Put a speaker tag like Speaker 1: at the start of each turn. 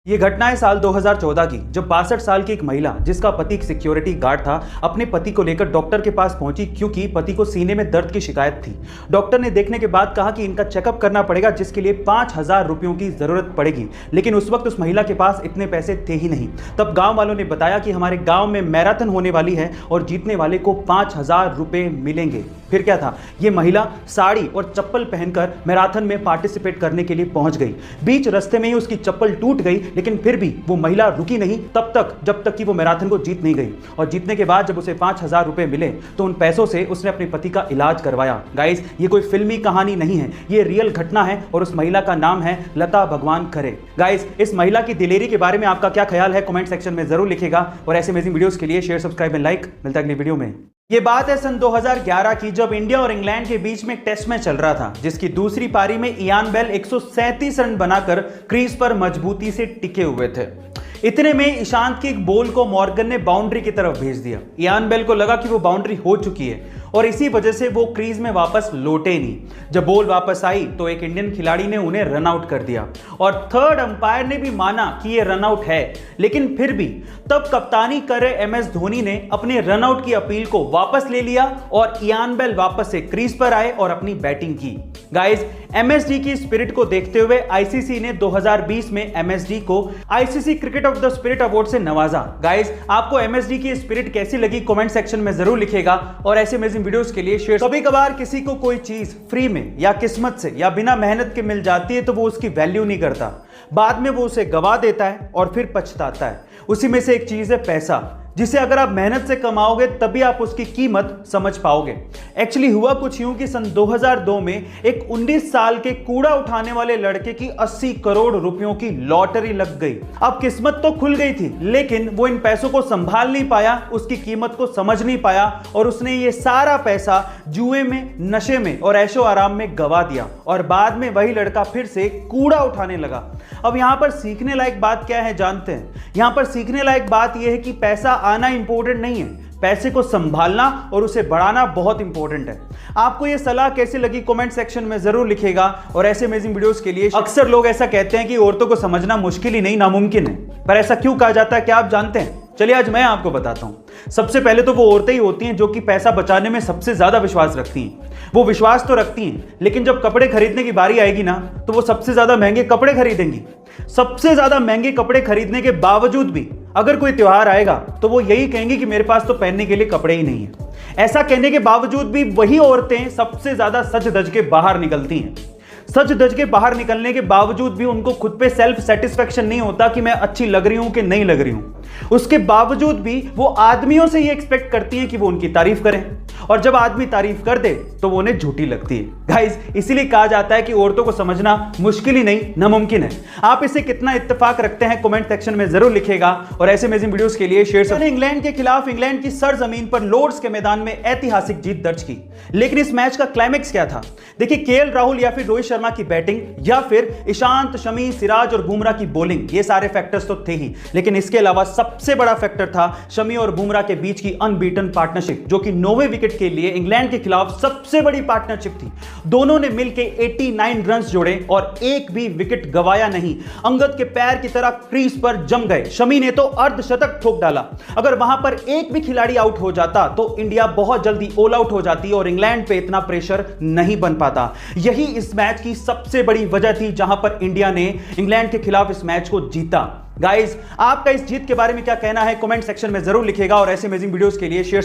Speaker 1: ये घटना है साल 2014 की, जब 62 साल की एक महिला जिसका पति एक सिक्योरिटी गार्ड था, अपने पति को लेकर डॉक्टर के पास पहुंची क्योंकि पति को सीने में दर्द की शिकायत थी। डॉक्टर ने देखने के बाद कहा कि इनका चेकअप करना पड़ेगा, जिसके लिए 5000 रुपयों की जरूरत पड़ेगी। लेकिन उस वक्त उस महिला के पास इतने पैसे थे ही नहीं। तब गाँव वालों ने बताया कि हमारे गाँव में मैराथन होने वाली है और जीतने वाले को 5000 रुपये मिलेंगे। फिर क्या था, ये महिला साड़ी और चप्पल पहनकर मैराथन में पार्टिसिपेट करने के लिए पहुंच गई। बीच रास्ते में ही उसकी चप्पल टूट गई, लेकिन फिर भी वो महिला रुकी नहीं तब तक जब तक कि वो मैराथन को जीत नहीं गई। और जीतने के बाद जब उसे 5000 रुपए मिले तो उन पैसों से उसने अपने पति का इलाज करवाया। गाइस, ये कोई फिल्मी कहानी नहीं है, ये रियल घटना है और उस महिला का नाम है लता भगवान खरे। गाइस, इस महिला की दिलेरी के बारे में आपका क्या ख्याल है, कमेंट सेक्शन में जरूर लिखेगा। और ऐसे अमेजिंग वीडियोस के लिए शेयर, सब्सक्राइब एंड लाइक। मिलता है अगली वीडियो में। ये बात है सन 2011 की, जब इंडिया और इंग्लैंड के बीच में टेस्ट मैच चल रहा था, जिसकी दूसरी पारी में इयान बेल 137 रन बनाकर क्रीज पर मजबूती से टिके हुए थे। इतने में ईशांत की एक बॉल को मॉर्गन ने बाउंड्री की तरफ भेज दिया। इयान बेल को लगा कि वो बाउंड्री हो चुकी है और इसी वजह से वो क्रीज में वापस लौटे नहीं। जब बॉल वापस आई तो एक इंडियन खिलाड़ी ने उन्हें रन आउट कर दिया और थर्ड अंपायर ने भी माना कि ये रन आउट है। लेकिन फिर भी तब कप्तानी कर रहे एमएस धोनी ने अपने रन आउट की अपील को वापस ले लिया और इयान बेल वापस से क्रीज पर आए और अपनी बैटिंग की। गाइस, एमएसडी की स्पिरिट को देखते हुए आईसीसी ने 2020 में एमएसडी को ICC cricket of the spirit award से नवाजा। गाइस, आपको एमएसडी की स्पिरिट कैसी लगी, कमेंट सेक्शन में जरूर लिखेगा। और ऐसे अमेजिंग वीडियोस के लिए शेयर। कभी कभार किसी को कोई चीज फ्री में या किस्मत से या बिना मेहनत के मिल जाती है तो वो उसकी वैल्यू नहीं करता, बाद में वो उसे गवा देता है और फिर पछताता है। उसी में से एक चीज है पैसा, जिसे अगर आप मेहनत से कमाओगे तभी आप उसकी कीमत समझ पाओगे। एक्चुअली हुआ कुछ यूं कि सन 2002 में एक 19 साल के कूड़ा उठाने वाले लड़के की 80 करोड़ रुपयों की लॉटरी लग गई। अब किस्मत तो खुल गई थी, लेकिन वो इन पैसों को संभाल नहीं पाया, उसकी कीमत को समझ नहीं पाया और उसने ये सारा पैसा जुए में, नशे में और ऐशो आराम में गवा दिया। और बाद में वही लड़का फिर से कूड़ा उठाने लगा। अब यहां पर सीखने लायक बात क्या है जानते हैं? यहां पर सीखने लायक बात यह है कि पैसा आना इंपॉर्टेंट नहीं है, पैसे को संभालना और उसे बढ़ाना बहुत इंपॉर्टेंट है। आपको यह सलाह कैसी लगी, कमेंट सेक्शन में जरूर लिखेगा। और ऐसे अमेजिंग वीडियोस के लिए अक्सर लोग ऐसा कहते हैं कि औरतों को समझना मुश्किल ही नहीं नामुमकिन है, पर ऐसा क्यों कहा जाता है क्या आप जानते हैं? चलिए आज मैं आपको बताता हूं। सबसे पहले तो वो औरतें ही होती हैं जो कि पैसा बचाने में सबसे ज्यादा विश्वास रखती हैं। वो विश्वास तो रखती हैं, लेकिन जब कपड़े खरीदने की बारी आएगी ना, तो वो सबसे ज्यादा महंगे कपड़े खरीदेंगी। सबसे ज्यादा महंगे कपड़े खरीदने के बावजूद भी अगर कोई त्योहार आएगा तो वो यही कहेंगी कि मेरे पास तो पहनने के लिए कपड़े ही नहीं है। ऐसा कहने के बावजूद भी वही औरतें सबसे ज्यादा सज धज के बाहर निकलती हैं। सच धज के बाहर निकलने के बावजूद भी उनको खुद पे सेल्फ सेटिस्फेक्शन नहीं होता कि मैं अच्छी लग रही हूं कि नहीं लग रही हूं। उसके बावजूद भी वो आदमियों से ये एक्सपेक्ट करती हैं कि वो उनकी तारीफ करें, और जब आदमी तारीफ कर दे तो वो उन्हें झूठी लगती है। गाइस, इसीलिए कहा जाता है कि औरतों को समझना मुश्किल ही नहीं नामुमकिन है। आप इसे कितना इत्तेफाक रखते हैं, कमेंट सेक्शन में जरूर लिखेगा। और ऐसे अमेजिंग वीडियोस के लिए शेयर। इंग्लैंड के खिलाफ इंग्लैंड की सरजमीन पर लॉर्ड्स के मैदान में ऐतिहासिक जीत दर्ज की, लेकिन इस मैच का क्लाइमैक्स क्या था? देखिए, केएल राहुल या फिर रोहित शर्मा की बैटिंग या फिर ईशांत, शमी, सिराज और बुमराह की बॉलिंग, ये सारे फैक्टर्स तो थे ही, लेकिन इसके अलावा सबसे बड़ा फैक्टर था शमी और बुमराह के बीच की अनबीटन पार्टनरशिप, जो कि 9वें विकेट के लिए इंग्लैंड के खिलाफ सबसे बड़ी पार्टनरशिप थी। दोनों ने मिलकर 89 रन जोड़े और एक भी विकेट गवाया नहीं। अंगद के पैर की तरह क्रीज पर जम गए। शमी ने तो अर्धशतक ठोक डाला। अगर वहां पर एक भी खिलाड़ी आउट हो जाता तो इंडिया बहुत जल्दी ऑल आउट हो जाती और इंग्लैंड पे इतना प्रेशर नहीं बन पाता। यही इस मैच की सबसे बड़ी वजह थी जहां पर इंडिया ने इंग्लैंड के खिलाफ इस मैच को जीता। गाइस, आपका इस जीत के बारे में क्या कहना है, कमेंट सेक्शन में जरूर लिखेगा। और ऐसे अमेजिंग वीडियोस के लिए शेयर